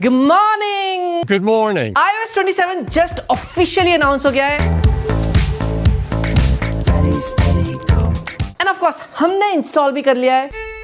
Good morning. Good morning. iOS 27 just officially announce हो गया है एंड ऑफ कोर्स हमने इंस्टॉल भी कर लिया है।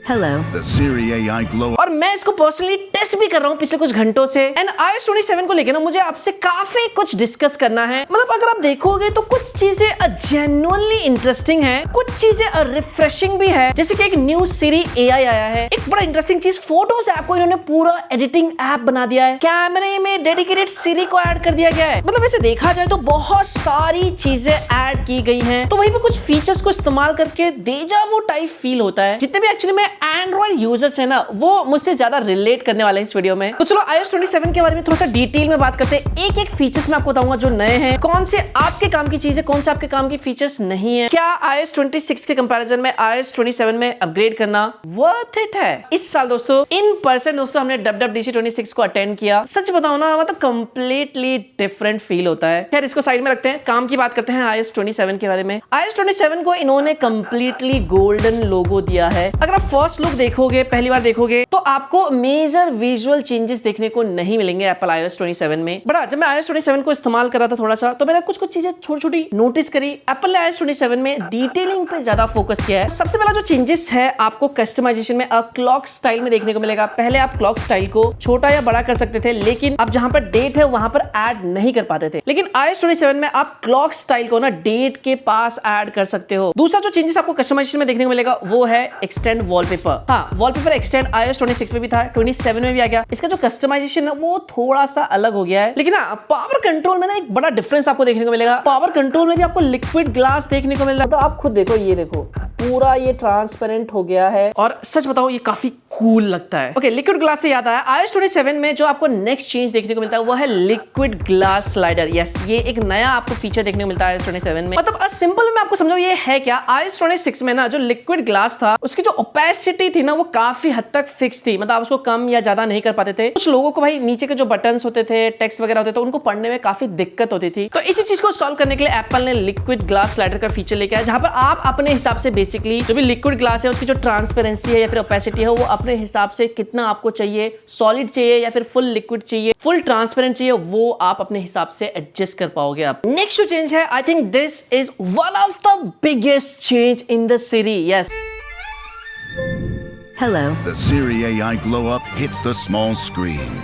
Hello. The Siri AI Glow और मैं इसको पर्सनली टेस्ट भी कर रहा हूँ पिछले कुछ घंटों से। एंड iOS 27 को लेकर ना मुझे आपसे काफी कुछ डिस्कस करना है। मतलब अगर आप देखोगे तो कुछ चीजें जेन्युइनली इंटरेस्टिंग है, कुछ चीजें रिफ्रेशिंग भी है। जैसे कि एक न्यू Siri AI आया है, एक बड़ा इंटरेस्टिंग चीज, फोटोज ऐप को इन्होंने पूरा एडिटिंग ऐप बना दिया है, कैमरे में डेडिकेटेड Siri को ऐड कर दिया गया है। मतलब ऐसे देखा जाए तो बहुत सारी चीजें ऐड की गई हैं। तो वहीं पे कुछ फीचर्स को इस्तेमाल करके डेजा वू टाइप फील होता है। जितने भी एक्चुअली में एंड्रॉइड यूजर्स है ना, वो मुझसे ज्यादा रिलेट करने वाले हैं इस वीडियो में। तो चलो iOS 27 के बारे में थोड़ा सा डिटेल में बात करते हैं। एक एक फीचर्स मैं आपको बताऊंगा जो नए हैं, कौन से आपके काम की चीज है, कौन से आपके काम की फीचर्स नहीं है। क्या iOS 26 के कंपैरिजन में iOS 27 में अपग्रेड करना वर्थ इट है? इस साल दोस्तों इन पर्सन दोस्तों हमने WWDC 26 को अटेंड किया। सच बताओ ना, मतलब कंप्लीटली डिफरेंट फील होता है। खैर इसको साइड में रखते हैं, काम की बात करते हैं iOS 27 के बारे में। iOS 27 को इन्होंने कंप्लीटली गोल्डन लोगो दिया है। अगर आप फर्स्ट लुक देखोगे, पहली बार देखोगे, तो आपको मेजर विजुअल चेंजेस देखने को नहीं मिलेंगे एप्पल iOS 27 में। बड़ा जब मैं iOS 27 को इस्तेमाल कर रहा था थोड़ा सा, तो मैंने कुछ चीजें छोटी छोटी नोटिस करी। एप्पल ने iOS 27 में डिटेलिंग पे ज्यादा फोकस किया है। सबसे पहला जो चेंजेस है आपको कस्टमाइजेशन में क्लॉक स्टाइल में देखने को मिलेगा। पहले आप क्लॉक स्टाइल को छोटा या बड़ा कर सकते थे, लेकिन अब जहां पर डेट है वहां पर ऐड नहीं कर पाते थे। लेकिन iOS 27 में आप क्लॉक स्टाइल को ना डेट के पास ऐड कर सकते हो। दूसरा जो चेंजेस आपको कस्टमाइजेशन में देखने को मिलेगा वो है एक्सटेंड वॉलपेपर। हाँ, वॉलपेपर एक्सटेंड iOS 26 में भी था, 27 में भी आ गया। इसका जो कस्टमाइजेशन है वो थोड़ा सा अलग हो गया है। लेकिन हाँ, पावर कंट्रोल में ना एक बड़ा डिफरेंस आपको देखने को मिलेगा। पावर कंट्रोल में भी आपको लिक्विड ग्लास देखने को मिल रहा है। तो आप खुद देखो, ये देखो पूरा ये ट्रांसपेरेंट हो गया है और सच बताओ ये काफी कूल लगता है। ओके, लिक्विड ग्लास से याद आया, iOS 27 में जो आपको नेक्स्ट चेंज देखने को मिलता है वो है लिक्विड ग्लास स्लाइडर। यस, ये एक नया आपको फीचर देखने को मिलता है iOS 27 में। मतलब सिंपल में आपको समझाऊं ये है क्या, iOS 26 में ना जो लिक्विड ग्लास था उसकी जो ओपेसिटी थी ना वो काफी हद तक फिक्स थी। मतलब आप उसको कम या ज्यादा नहीं कर पाते थे। कुछ लोगों को भाई नीचे के जो बटन्स होते थे, टेक्स्ट वगैरह होते थे, उनको पढ़ने में काफी दिक्कत होती थी। तो इसी चीज को सॉल्व करने के लिए एप्पल ने लिक्विड ग्लास स्लाइडर का फीचर लेके आया, जहां पर आप अपने हिसाब से बेसिकली जो भी लिक्विड ग्लास है उसकी जो ट्रांसपेरेंसी है या फिर ओपेसिटी है वो अपने हिसाब से कितना आपको चाहिए, सॉलिड चाहिए या फिर फुल लिक्विड चाहिए, फुल ट्रांसपेरेंट चाहिए, वो आप अपने हिसाब से एडजस्ट कर पाओगे। आप नेक्स्ट जो चेंज है, I think this is one of the biggest change in the Siri। Yes, Hello. The Siri AI Glow Up hits the small screen.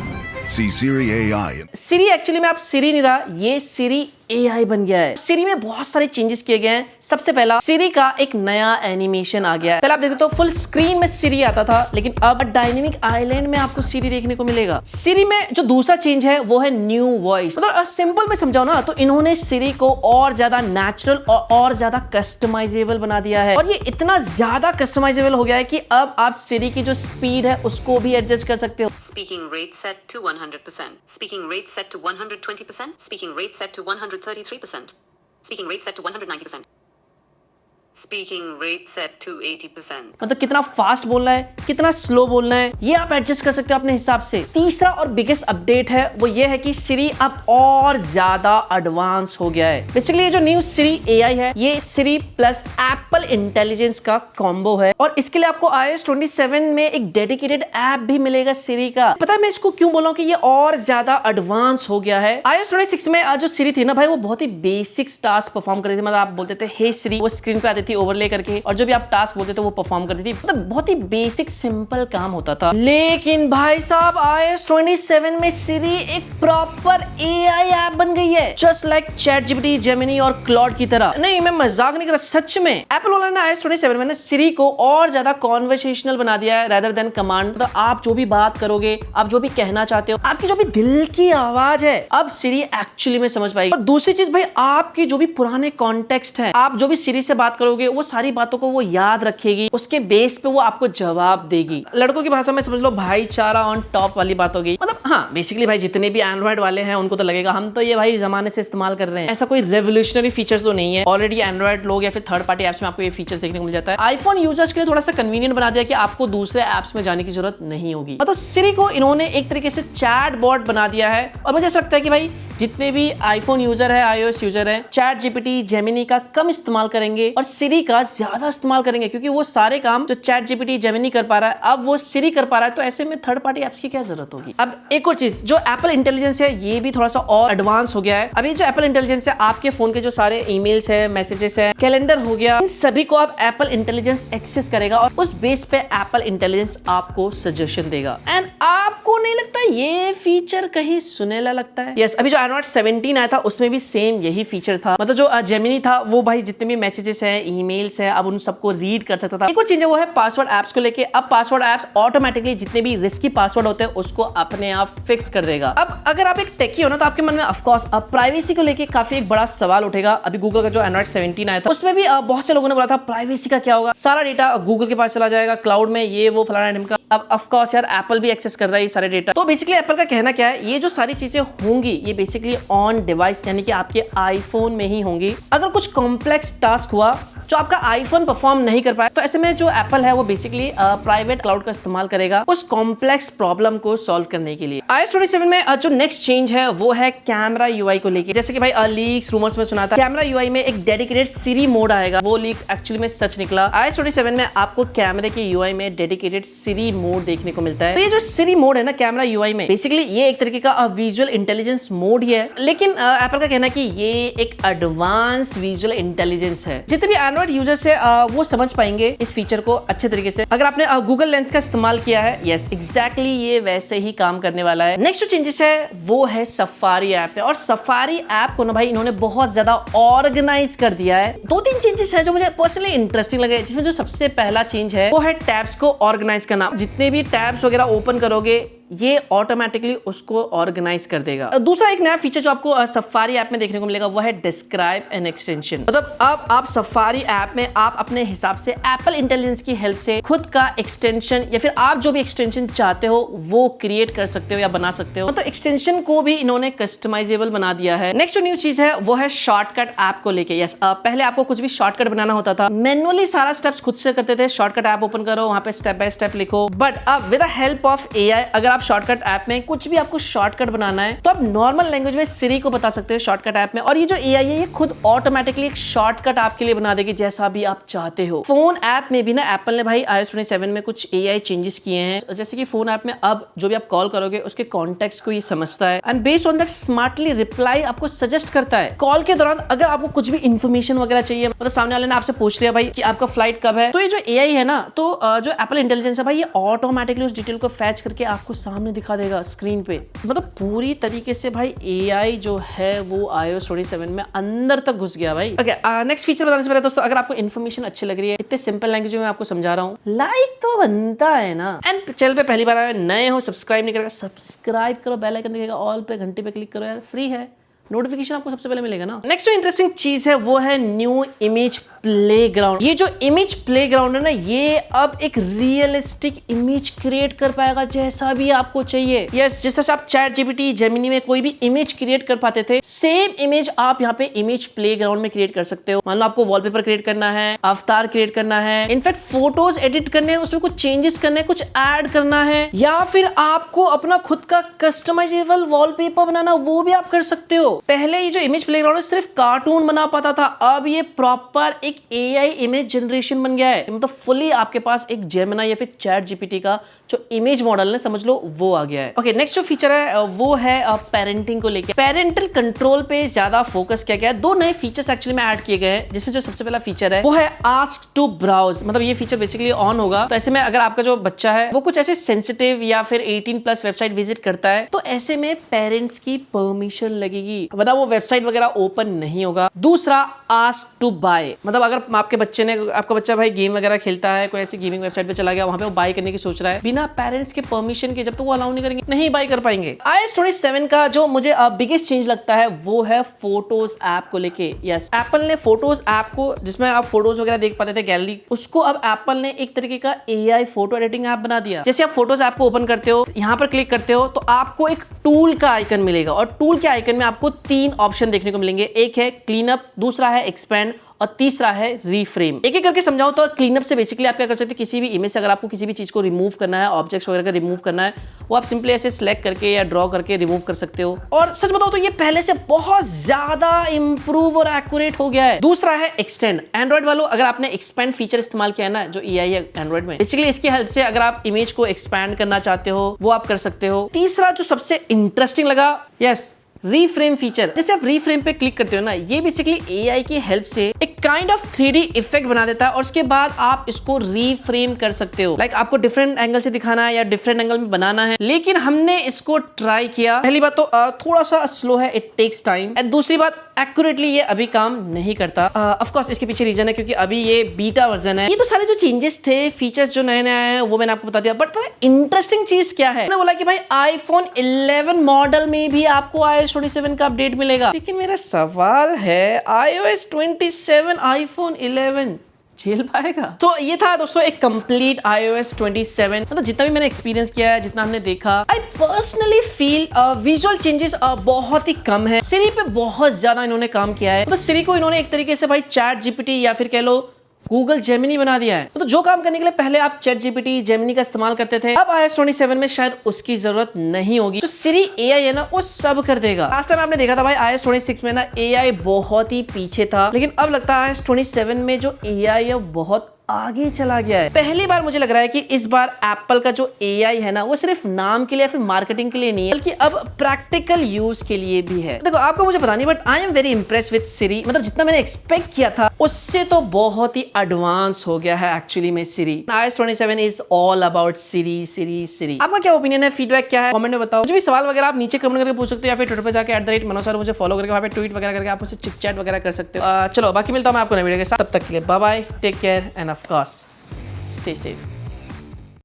See Siri AI. Siri actually में आप Siri नहीं रहा, ये Siri AI बन गया है। Siri में बहुत सारे चेंजेस किए गए हैं। सबसे पहला, Siri का एक नया एनिमेशन आ गया है। पहले आप देखते तो फुल स्क्रीन में Siri आता था, लेकिन अब डायनेमिक आइलैंड में आपको Siri देखने को मिलेगा। Siri में जो दूसरा चेंज है वो है न्यू वॉइस। मतलब सिंपल में समझाओ ना, तो इन्होंने Siri को और ज्यादा नेचुरल और ज्यादा कस्टमाइजेबल बना दिया है। और ये इतना ज्यादा कस्टमाइजेबल हो गया है कि अब आप Siri की जो स्पीड है उसको भी एडजस्ट कर सकते हो। Speaking rate set to 100%. Speaking rate set to 120%. Speaking rate set to 133%. Speaking rate set to 190%. Speaking rate set to 80%. मतलब कितना फास्ट बोलना है, कितना स्लो बोलना है, ये आप एडजस्ट कर सकते हो अपने हिसाब से। तीसरा और बिगेस्ट अपडेट है वो ये है कि Siri अब और ज्यादा एडवांस हो गया है। बेसिकली ये जो न्यू Siri AI है, ये Siri प्लस एप्पल इंटेलिजेंस का कॉम्बो है और इसके लिए आपको iOS 27 में एक डेडिकेटेड ऐप भी मिलेगा Siri का। पता है मैं इसको क्यों बोला हूं कि ये और ज्यादा एडवांस हो गया है। iOS 26 में जो Siri थी ना भाई, वो बहुत ही बेसिक टास्क परफॉर्म करती थी। मतलब आप बोलते थे हे Siri, वो स्क्रीन पे आती थी ओवरले करके, और जो भी आप टास्क बोलते थे वो परफॉर्म करती थी। मतलब बहुत ही बेसिक सिंपल काम होता था। लेकिन भाई साहब iOS 27 में Siri एक प्रॉपर AI ऐप बन गई है, जस्ट लाइक ChatGPT, Gemini और Claude की तरह। नहीं, मैं मजाक नहीं कर रहा, सच में एप्पल वालों ने iOS 27 में ना Siri को और ज्यादा कॉन्वर्सेशनल बना दिया है रेदर देन कमांड। मतलब आप जो भी बात करोगे, आप जो भी कहना चाहते हो, आपकी जो भी दिल की आवाज है, अब Siri एक्चुअली में समझ पाएगी। और दूसरी चीज भाई, आपकी जो भी पुराने कॉन्टेक्स्ट है, आप जो भी Siri से बात करोगे वो सारी बातों को वो याद रखेगी, उसके बेस पे वो आपको जवाब देगी। लड़कों की भाषा में समझ लो भाईचारा ऑन टॉप वाली बात होगी। मतलब हाँ, बेसिकली भाई जितने भी एंड्रॉइड वाले हैं उनको तो लगेगा हम तो ये भाई जमाने से इस्तेमाल कर रहे हैं। ऐसा कोई रेवोल्यूशनरी फीचर्स तो नहीं है। ऑलरेडी एंड्रॉइड लोग या फिर थर्ड पार्टी एप्स में आपको ये फीचर्स देखने को मिल जाता है। आईफोन यूजर्स के लिए थोड़ा सा कन्वीनियंट बना दिया कि आपको दूसरे एप्स में जाने की जरूरत नहीं होगी। मतलब Siri को इन्होंने एक तरीके से चैट बॉट बना दिया है और मुझे ऐसा लगता है कि भाई जितने भी आईफोन यूजर है, iOS यूजर है, ChatGPT, Gemini का कम इस्तेमाल करेंगे और सिरी का ज्यादा इस्तेमाल करेंगे, क्योंकि वो सारे काम जो चैट जीपीटी जेमिनी कर पा रहा है अब वो सिरी कर पा रहा है, तो ऐसे में थर्ड पार्टी एप्स की क्या जरूरत होगी। अब एक और चीज, जो एप्पल इंटेलिजेंस है ये भी थोड़ा सा और एडवांस हो गया है। अभी जो एप्पल इंटेलिजेंस है आपके फोन के जो सारे ईमेल्स है, मैसेजेस है, कैलेंडर हो गया, इन सभी को अब एप्पल इंटेलिजेंस एक्सेस करेगा और उस बेस पे एप्पल इंटेलिजेंस आपको सजेशन देगा। एंड आपको नहीं लगता ये फीचर कहीं सुनेला लगता है? यस, अभी जो एंड्रॉइड 17 आया था उसमें भी सेम यही फीचर था। मतलब जो जेमिनी था वो भाई जितने भी मैसेजेस है, ईमेल्स है, अब उन सबको रीड कर सकता था। एक और चीज है वो है पासवर्ड एप्स को लेके। अब पासवर्ड एप्स ऑटोमेटिकली जितने भी रिस्की पासवर्ड होते हैं उसको अपने आप फिक्स कर देगा। अब अगर आप एक टेकी हो ना तो आपके मन में ऑफ कोर्स अब प्राइवेसी को लेके काफी एक बड़ा सवाल उठेगा। अभी गूगल का जो एंड्रॉइड 17 आया था उसमें भी बहुत से लोगों ने बोला था प्राइवेसी का क्या होगा, सारा डेटा गूगल के पास चला जाएगा क्लाउड में, ये वो फलाना ढिमका। अब ऑफ कोर्स यार एप्पल भी एक्सेस कर रहा है ये सारे डेटा। तो बेसिकली एप्पल का कहना क्या है, ये जो सारी चीजें होंगी ये बेसिकली ऑन डिवाइस यानी कि आपके आईफोन में ही होंगी। अगर कुछ कॉम्प्लेक्स टास्क हुआ जो आपका आईफोन परफॉर्म नहीं कर पाए तो ऐसे में जो एप्पल है वो बेसिकली प्राइवेट क्लाउड का इस्तेमाल करेगा उस कॉम्प्लेक्स प्रॉब्लम को सॉल्व करने के लिए। iOS 27 में जो नेक्स्ट चेंज है वो है कैमरा यूआई को लेके। जैसे कि भाई लीक्स रूमर्स में सुना था कैमरा यूआई में एक डेडिकेटेड सिरी मोड आएगा, वो लीक्स एक्चुअली में सच निकला। iOS 27 में आपको कैमरे के यूआई में डेडिकेटेड सिरी मोड देखने को मिलता है। तो ये जो सिरी मोड है ना कैमरा यूआई में, बेसिकली ये एक तरीके का विजुअल इंटेलिजेंस मोड ही है, लेकिन एप्पल का कहना है कि ये एक एडवांस विजुअल इंटेलिजेंस है। जितने भी एंड्रॉइड यूजर्स है वो समझ पाएंगे इस फीचर को अच्छे तरीके से। अगर आपने गूगल लेंस का इस्तेमाल किया है, यस एग्जैक्टली ये वैसे ही काम करने वाला है। नेक्स्ट जो चेंजेस है वो है सफारी ऐप पे, और सफारी ऐप को ना भाई इन्होंने बहुत ज्यादा ऑर्गेनाइज कर दिया है। 2-3 चेंजेस है जो मुझे पर्सनली इंटरेस्टिंग लगे, जिसमें जो सबसे पहला चेंज है वो है टैब्स को ऑर्गेनाइज करना। जितने भी टैब्स वगैरह ओपन करोगे ये ऑटोमेटिकली उसको ऑर्गेनाइज कर देगा। दूसरा एक नया फीचर जो आपको सफारी ऐप में देखने को मिलेगा वो है डिस्क्राइब एन एक्सटेंशन। मतलब अब आप सफारी ऐप में आप अपने हिसाब से एप्पल इंटेलिजेंस की हेल्प से खुद का एक्सटेंशन या फिर आप जो भी एक्सटेंशन चाहते हो वो क्रिएट कर सकते हो या बना सकते हो। मतलब एक्सटेंशन को भी इन्होंने कस्टमाइजेबल बना दिया है। नेक्स्ट जो न्यू चीज है वो है शॉर्टकट ऐप को लेके। यस, पहले आपको कुछ भी शॉर्टकट बनाना होता था, मैनुअली सारा स्टेप्स खुद से करते थे। शॉर्टकट ऐप ओपन करो, वहां पे स्टेप बाय स्टेप लिखो। बट अब with the help of AI अगर आप शॉर्टकट ऐप में कुछ भी आपको शॉर्टकट बनाना है तो आप नॉर्मल लैंग्वेज में सिरी को बता सकते हो शॉर्टकट ऐप में, और ये जो एआई है ये खुद ऑटोमेटिकली एक शॉर्टकट आपके लिए बना देगी जैसा भी आप चाहते हो। फोन ऐप में भी ना एप्पल ने भाई iOS 27 में कुछ एआई चेंजेस किए हैं। जैसे कि फोन ऐप में अब जो भी आप कॉल करोगे उसके कॉन्टेक्स्ट को ये समझता है and based on that smartly reply आपको सजेस्ट करता है। कॉल के दौरान अगर आपको कुछ भी इंफॉर्मेशन वगैरह चाहिए, मतलब सामने वाले ने आपसे पूछ लिया भाई कि आपका फ्लाइट कब है, तो ये जो एआई है ना, तो जो एप्पल इंटेलिजेंस है भाई ये ऑटोमेटिकली उस डिटेल को फैच करके आपको सामने दिखा देगा स्क्रीन पे। मतलब पूरी तरीके से भाई एआई जो है वो iOS 27 में अंदर तक घुस गया भाई। ओके, नेक्स्ट फीचर बताने से पहले दोस्तों अगर आपको इन्फॉर्मेशन अच्छी लग रही है, इतने सिंपल लैंग्वेज में आपको समझा रहा हूँ, लाइक तो बनता है ना। एंड चैनल पे पहली बार आए नए हो, सब्सक्राइब नहीं करेगा सब्सक्राइब करो, बेल आइकन दिखेगा ऑल पे, घंटे पे क्लिक करो यार, फ्री है, नोटिफिकेशन आपको सबसे पहले मिलेगा ना। नेक्स्ट जो इंटरेस्टिंग चीज है वो है न्यू इमेज प्लेग्राउंड। ये जो इमेज प्लेग्राउंड है ना ये अब एक रियलिस्टिक इमेज क्रिएट कर पाएगा जैसा भी आपको चाहिए। यस, जिस तरह से आप चैट जीपीटी जेमिनी में कोई भी इमेज क्रिएट कर पाते थे, सेम इमेज आप यहाँ पे इमेज प्लेग्राउंड में क्रिएट कर सकते हो। मान लो आपको वॉलपेपर क्रिएट करना है, अवतार क्रिएट करना है, इनफैक्ट फोटोज एडिट करने हैं, उसमें कुछ चेंजेस करने हैं, कुछ ऐड करना है, या फिर आपको अपना खुद का कस्टमाइजेबल वॉलपेपर बनाना, वो भी आप कर सकते हो। पहले ये जो इमेज प्लेग्राउंड सिर्फ कार्टून बना पाता था, अब ये प्रॉपर एक एआई इमेज जनरेशन बन गया है। मतलब फुली आपके पास एक जेमिनी या फिर चैट जीपीटी का जो इमेज मॉडल है समझ लो वो आ गया है। ओके, नेक्स्ट जो फीचर है वो है पेरेंटिंग को लेकर। पेरेंटल कंट्रोल पे ज्यादा फोकस किया गया है। 2 नए फीचर्स एक्चुअली में ऐड किए गए हैं, जिसमें जो सबसे पहला फीचर है वो है आस्क टू ब्राउज। मतलब ये फीचर बेसिकली ऑन होगा तो ऐसे में अगर आपका जो बच्चा है वो कुछ ऐसे सेंसिटिव या फिर 18+ वेबसाइट विजिट करता है तो ऐसे में पेरेंट्स की परमिशन लगेगी, वरना वो वेबसाइट वगैरह ओपन नहीं होगा। दूसरा आस्क टू बाय, मतलब अगर आपके बच्चे ने, आपका बच्चा भाई गेम वगैरह खेलता है, कोई ऐसी गेमिंग वेबसाइट पे चला गया, वहां पे वो बाय करने की सोच रहा है, बिना पेरेंट्स के परमिशन के जब तक वो अलाउ नहीं करेंगे नहीं बाय कर पाएंगे। iOS 27 का जो मुझे बिगेस्ट चेंज लगता है वो है फोटोज ऐप को लेके। यस, एप्पल ने फोटोज ऐप को, जिसमें आप फोटोज वगैरह देख पाते थे गैलरी, उसको अब एप्पल ने एक तरीके का एआई फोटो एडिटिंग ऐप बना दिया। जैसे आप फोटोज ऐप को ओपन करते हो, यहाँ पर क्लिक करते हो तो आपको एक टूल का आइकन मिलेगा और टूल के आइकन में आपको तीन ऑप्शन देखने को मिलेंगे। एक है क्लीन अप, दूसरा है एक्सपेंड और तीसरा है रीफ्रेम। एक एक करके समझाऊं तो क्लीनअप से बेसिकली आप क्या कर सकते हैं, किसी भी इमेज से अगर आपको किसी भी चीज को रिमूव करना है, ऑब्जेक्ट्स वगैरह का रिमूव करना है, वो आप सिंपली ऐसे सिलेक्ट करके या ड्रॉ करके रिमूव कर सकते हो। और सच बताओ तो ये पहले से बहुत ज्यादा इंप्रूव और एक्यूरेट हो गया है। दूसरा है एक्सटेंड। एंड्रॉइड वालों, अगर आपने एक्सपेंड फीचर इस्तेमाल किया है ना, जो एआई है एंड्रॉइड में, बेसिकली इसकी हेल्प से अगर आप इमेज को एक्सपैंड करना चाहते हो वो आप कर सकते हो। तीसरा जो सबसे इंटरेस्टिंग लगा, यस, रीफ्रेम फीचर। जैसे आप रीफ्रेम पे क्लिक करते हो ना, ये बेसिकली एआई की हेल्प से एक काइंड ऑफ 3D इफेक्ट बना देता है और उसके बाद आप इसको रीफ्रेम कर सकते हो। लाइक आपको डिफरेंट एंगल से दिखाना है या डिफरेंट एंगल में बनाना है, लेकिन हमने इसको ट्राई किया। पहली बात तो थोड़ा सा स्लो है, इट टेक्स टाइम। एंड दूसरी बात, एक्यूरेटली ये अभी काम नहीं करता। ऑफ कोर्स इसके पीछे रीजन है क्योंकि अभी ये बीटा वर्जन है। ये तो सारे जो चेंजेस थे, फीचर्स जो नए नए आए हैं वो मैंने आपको बता दिया। बट पता है इंटरेस्टिंग चीज क्या है, मैंने बोला कि भाई आईफोन 11 मॉडल में भी आपको iOS 27 का अपडेट मिलेगा, लेकिन मेरा सवाल है iOS 27 आईफोन 11 झेल पाएगा? तो ये था दोस्तों एक कंप्लीट iOS 27। मतलब जितना भी मैंने एक्सपीरियंस किया है, जितना हमने देखा, I personally feel visual changes बहुत ही कम है। सिरी पे बहुत ज्यादा इन्होंने काम किया है। तो सिरी को इन्होंने एक तरीके से भाई चैट जीपीटी या फिर कह लो गूगल जेमिनी बना दिया है। तो जो काम करने के लिए पहले आप चैट जीपीटी, जेमिनी का इस्तेमाल करते थे, अब iOS 27 में शायद उसकी जरूरत नहीं होगी। जो सिरी एआई है ना, वो सब कर देगा। लास्ट टाइम आपने देखा था भाई iOS 26 में ना एआई बहुत ही पीछे था, लेकिन अब लगता है iOS 27 में जो एआई है बहुत आगे चला गया है। पहली बार मुझे लग रहा है कि इस बार एप्पल का जो एआई है ना, वो सिर्फ नाम के लिए या फिर मार्केटिंग के लिए नहीं है, बल्कि अब प्रैक्टिकल यूज के लिए भी है। देखो आपको मुझे पता नहीं, but I am very impressed with Siri. मतलब जितना मैंने एक्सपेक्ट किया था उससे तो बहुत ही एडवांस हो गया है एक्चुअली में सिरी। iOS 27 इज ऑल अबाउट सिरी सिरी सिरी। आपका क्या ओपिनियन है, फीडबैक क्या है, कमेंट में बताओ। जो भी सवाल वगैरह आप नीचे कमेंट करके पूछ सकते हो, या फिर ट्विटर पर जाकर @मनोज मुझे फॉलो करके वहां पे ट्वीट वगैरह करके आप मुझसे चिट चैट वगैरह कर सकते हो। चलो बाकी मिलता हूं मैं आपको नए वीडियो के साथ, तब तक के लिए bye bye, take care and of course stay safe.